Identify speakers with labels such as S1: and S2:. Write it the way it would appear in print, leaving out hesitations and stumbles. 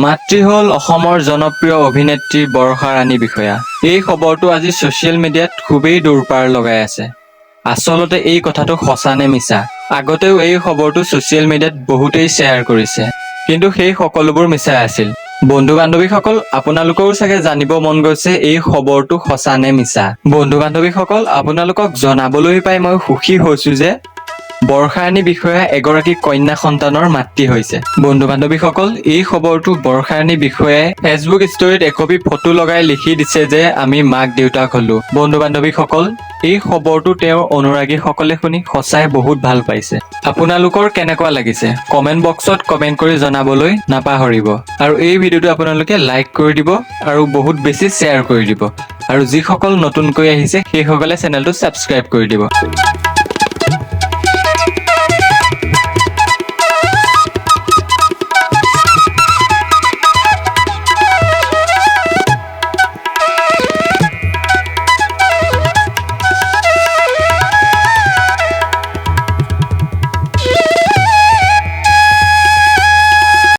S1: মাতৃ হল অসমৰ জনপ্ৰিয় অভিনেত্ৰী বৰ্ষা ৰাণী বিষয়া। এই খবৰটো আজি ছ'চিয়েল মিডিয়াত খুবেই দৌৰপাৰ লগাই আছে। আচলতে এই কথাটো সঁচা নে মিছা? আগতেও এই খবৰটো ছ'চিয়েল মিডিয়াত বহুতেই শ্বেয়াৰ কৰিছে, কিন্তু সেই সকলোবোৰ মিছা আছিল। বন্ধু-বান্ধৱীসকল, আপোনালোকৰো চাগে জানিব মন গৈছে এই খবৰটো সঁচা নে মিছা। বন্ধু-বান্ধৱীসকল, আপোনালোকক জনাবলৈ পাই মই সুখী হৈছো যে বৰ্ষা ৰাণী বিষয়া এগৰাকী কন্যা সন্তানৰ মাতৃ হৈছে। বন্ধু-বান্ধৱীসকল, এই খবৰটো বৰ্ষা ৰাণী বিষয়াই ফেচবুক ষ্টৰীত একপি ফটো লগাই লিখি দিছে যে আমি মাক দেউতাক হলো। বন্ধু-বান্ধৱীসকল, এই খবৰটো তেওঁৰ অনুৰাগীসকলে শুনি সঁচাই বহুত ভাল পাইছে। আপোনালোকৰ কেনেকুৱা লাগিছে? কমেণ্ট বক্সত কমেণ্ট কৰি জনাবলৈ নাপাহৰিব। আৰু এই ভিডিঅ'টো আপোনালোকে লাইক কৰি দিব আৰু বহুত বেছি শ্বেয়াৰ কৰি দিব। আৰু যিসকল নতুনকৈ আহিছে সেইসকলে চেনেলটো ছাবস্ক্ৰাইব কৰি দিব।